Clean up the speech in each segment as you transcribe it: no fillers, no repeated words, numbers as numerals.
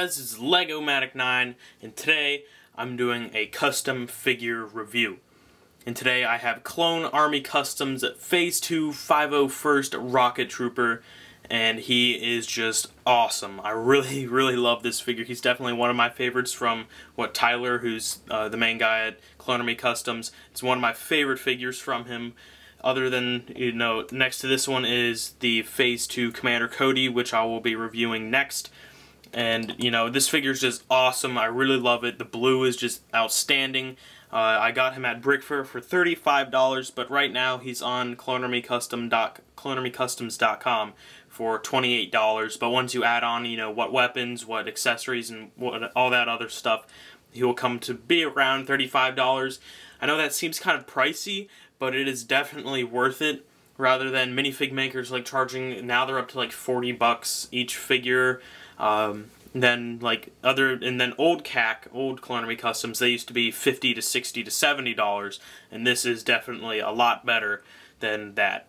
guys, it's Lego-matic 9, and today I'm doing a custom figure review. And today I have Clone Army Customs Phase 2 501st Rocket Trooper, and he is just awesome. I really love this figure. He's definitely one of my favorites from Tyler, who's the main guy at Clone Army Customs. It's one of my favorite figures from him. Other than, next to this one is the Phase 2 Commander Cody, which I will be reviewing next. And, this figure is just awesome. I really love it. The blue is just outstanding. I got him at Brickfair for $35, but right now he's on CloneArmyCustoms.com for $28. But once you add on, what weapons, what accessories, and all that other stuff, he will come to be around $35. I know that seems kind of pricey, but it is definitely worth it. Rather than minifig makers charging, now they're up to $40 each figure. Then old CAC, old Clone Army Customs, they used to be $50 to $60 to $70, and this is definitely a lot better than that.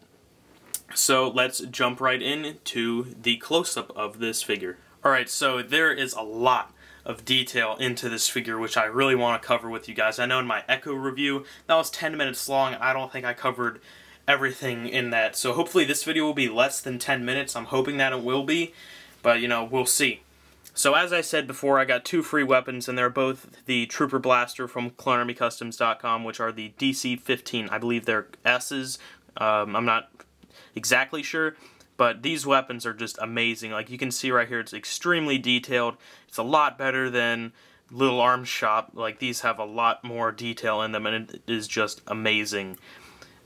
So let's jump right into the close-up of this figure. Alright, so there is a lot of detail into this figure, which I really want to cover with you guys. I know in my Echo review, that was 10 minutes long. I don't think I covered everything in that, so hopefully this video will be less than 10 minutes. I'm hoping that it will be, but we'll see. So as I said before, I got two free weapons, and they're both the Trooper Blaster from CloneArmyCustoms.com, which are the DC-15. I believe they're S's. I'm not exactly sure, but these weapons are just amazing. Like you can see right here, it's extremely detailed. It's a lot better than Little Arms Shop. These have a lot more detail in them, and it is just amazing.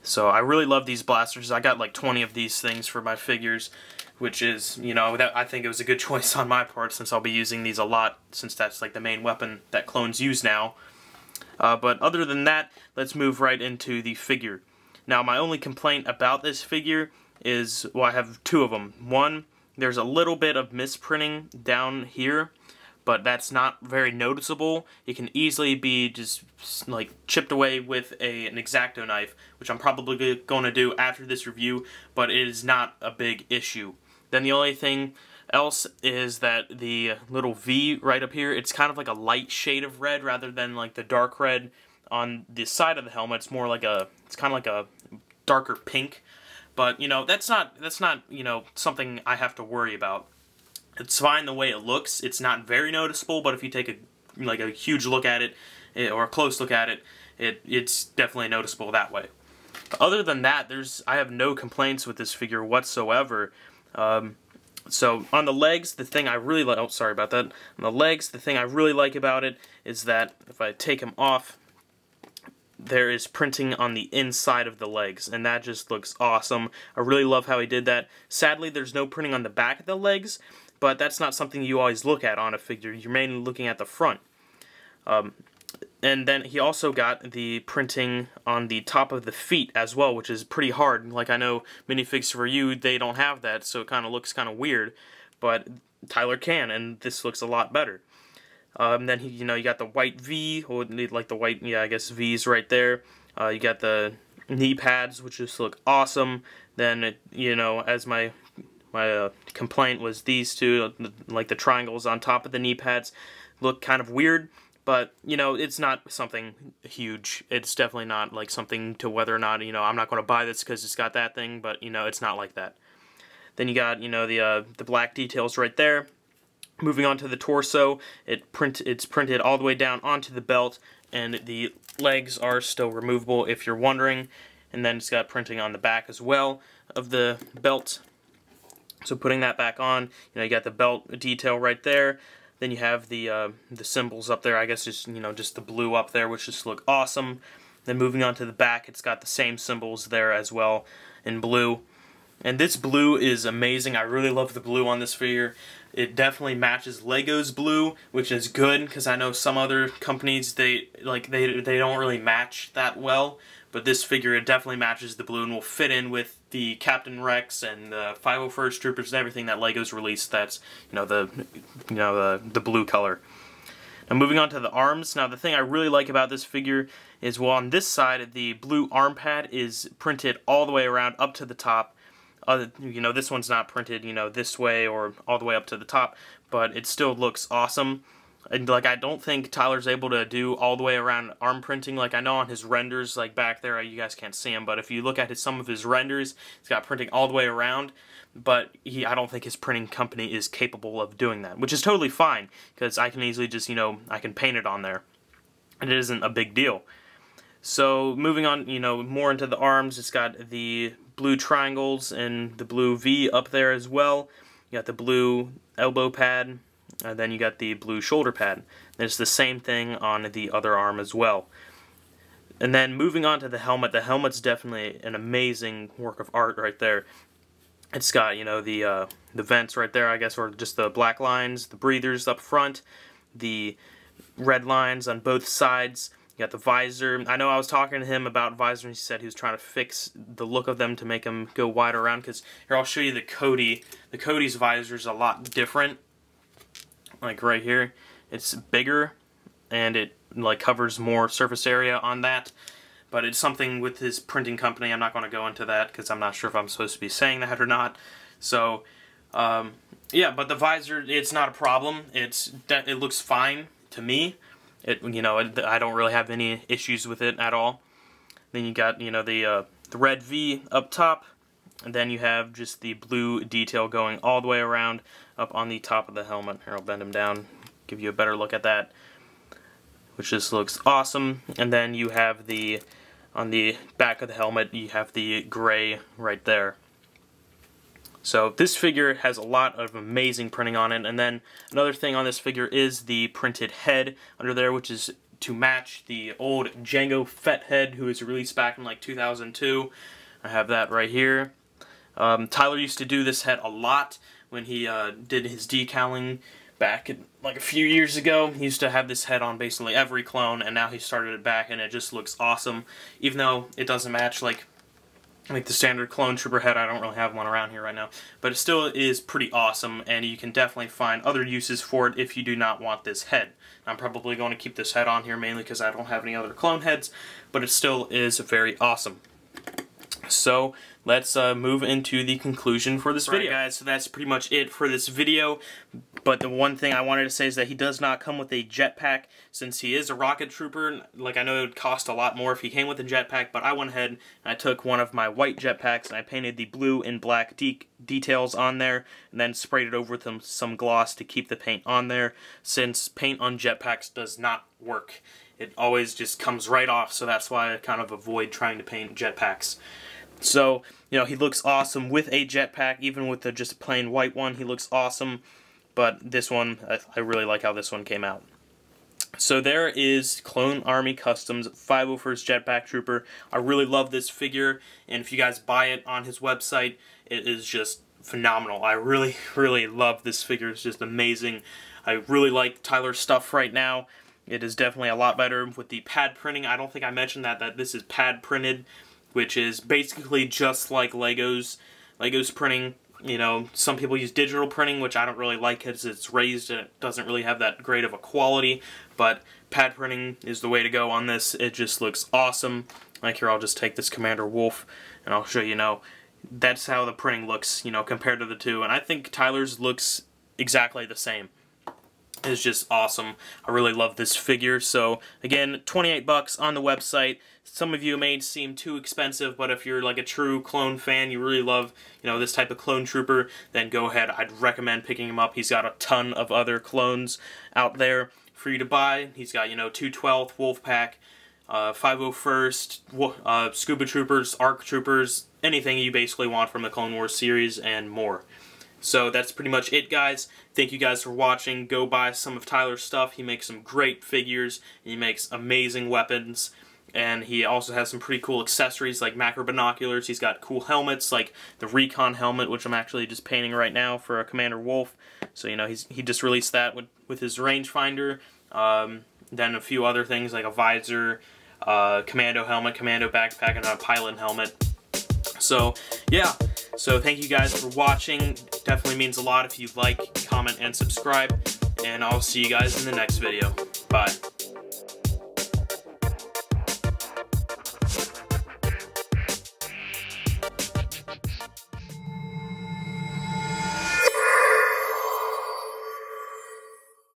So I really love these blasters. I got 20 of these things for my figures, which is, I think it was a good choice on my part, since I'll be using these a lot, since that's the main weapon that clones use now. But other than that, let's move right into the figure. Now, my only complaint about this figure is, well, I have two of them. One, there's a little bit of misprinting down here, but that's not very noticeable. It can easily be just chipped away with an X-Acto knife, which I'm probably going to do after this review, but it is not a big issue. Then the only thing else is that the little V right up here, it's kind of like a light shade of red rather than the dark red on the side of the helmet. It's more it's kind of like a darker pink, but that's not something I have to worry about. It's fine the way it looks. It's not very noticeable, but if you take a huge look at it, or a close look at it, it's definitely noticeable that way. But other than that, I have no complaints with this figure whatsoever. So on the legs, the thing I really like, oh sorry about that, on the legs, the thing I really like about it is that if I take them off, there is printing on the inside of the legs, and that just looks awesome. I really love how he did that. Sadly, there's no printing on the back of the legs, but that's not something you always look at on a figure. You're mainly looking at the front. And then he also got the printing on the top of the feet as well, which is pretty hard. I know minifigs for you, they don't have that, so it kind of looks kind of weird, but Tyler can, and this looks a lot better. Then you got the white V, or the white, yeah, I guess V's right there. You got the knee pads, which just look awesome. Then as my complaint was these two, the triangles on top of the knee pads, look kind of weird. But, it's not something huge. It's definitely not something to whether or not, I'm not going to buy this because it's got that thing, but, it's not like that. Then you got, the black details right there. Moving on to the torso, it's printed all the way down onto the belt, and the legs are still removable if you're wondering. And then it's got printing on the back as well of the belt. So putting that back on, you got the belt detail right there. Then you have the symbols up there. I guess just the blue up there, which just look awesome. Then moving on to the back, it's got the same symbols there as well in blue. And this blue is amazing. I really love the blue on this figure. It definitely matches Lego's blue, which is good because I know some other companies they don't really match that well. But this figure, it definitely matches the blue and will fit in with the Captain Rex and the 501st Troopers and everything that Lego's released. That's the blue color. Now moving on to the arms. Now the thing I really like about this figure is, well, on this side the blue arm pad is printed all the way around up to the top. This one's not printed, this way or all the way up to the top, but it still looks awesome. And like, I don't think Tyler's able to do all the way around arm printing. Like, I know on his renders, like back there, you guys can't see him, but if you look at some of his renders, he's got printing all the way around. But I don't think his printing company is capable of doing that, which is totally fine, because I can easily just, I can paint it on there, and it isn't a big deal. So moving on, more into the arms, it's got the blue triangles and the blue V up there as well. You got the blue elbow pad, and then you got the blue shoulder pad. And it's the same thing on the other arm as well. And then moving on to the helmet's definitely an amazing work of art right there. It's got, the vents right there, I guess, or just the black lines, the breathers up front, the red lines on both sides. You got the visor. I know I was talking to him about visor, and he said he was trying to fix the look of them to make them go wider around, because here, I'll show you the Cody. The Cody's visor is a lot different. Like right here, it's bigger, and it like covers more surface area on that. But it's something with his printing company. I'm not going to go into that because I'm not sure if I'm supposed to be saying that or not. So, yeah, but the visor, it's not a problem. It looks fine to me. I don't really have any issues with it at all. Then you got, the red V up top, and then you have just the blue detail going all the way around up on the top of the helmet. Here, I'll bend him down, give you a better look at that, which just looks awesome. And then you have on the back of the helmet, you have the gray right there. So this figure has a lot of amazing printing on it. And then another thing on this figure is the printed head under there, which is to match the old Jango Fett head, who was released back in like 2002. I have that right here. Tyler used to do this head a lot when he did his decaling back like a few years ago. He used to have this head on basically every clone, and now he started it back, and it just looks awesome. Even though it doesn't match like the standard clone trooper head, I don't really have one around here right now, but it still is pretty awesome, and you can definitely find other uses for it if you do not want this head. I'm probably going to keep this head on here mainly because I don't have any other clone heads, but it still is very awesome. So let's move into the conclusion for this video. Guys, so that's pretty much it for this video. But the one thing I wanted to say is that he does not come with a jetpack, since he is a rocket trooper. Like, I know it would cost a lot more if he came with a jetpack, but I went ahead and I took one of my white jetpacks and I painted the blue and black details on there, and then sprayed it over with some gloss to keep the paint on there, since paint on jetpacks does not work. It always just comes right off, so that's why I kind of avoid trying to paint jetpacks. So, he looks awesome with a jetpack. Even with the just plain white one, he looks awesome. But this one, I really like how this one came out. So there is Clone Army Customs 501st Jetpack Trooper. I really love this figure, and if you guys buy it on his website, it is just phenomenal. I really, really love this figure. It's just amazing. I really like Tyler's stuff right now. It is definitely a lot better with the pad printing. I don't think I mentioned that this is pad printed, which is basically just like Legos printing. Some people use digital printing, which I don't really like because it's raised and it doesn't really have that great of a quality, but pad printing is the way to go on this. It just looks awesome. Like here, I'll just take this Commander Wolf and I'll show you, that's how the printing looks, compared to the two, and I think Tyler's looks exactly the same. It's just awesome. I really love this figure. So again, 28 bucks on the website. Some of you may seem too expensive, but if you're like a true clone fan, you really love, this type of clone trooper, then go ahead. I'd recommend picking him up. He's got a ton of other clones out there for you to buy. He's got, 212th Wolfpack, 501st, Scuba Troopers, ARC Troopers, anything you basically want from the Clone Wars series and more. So that's pretty much it, guys. Thank you guys for watching. Go buy some of Tyler's stuff. He makes some great figures. He makes amazing weapons. And he also has some pretty cool accessories like macro binoculars. He's got cool helmets like the Recon helmet, which I'm actually just painting right now for a Commander Wolf. So, he just released that with his rangefinder. Then a few other things like a visor, commando helmet, commando backpack, and a pilot helmet. So, yeah. So thank you guys for watching. Definitely means a lot if you like, comment, and subscribe. And I'll see you guys in the next video. Bye.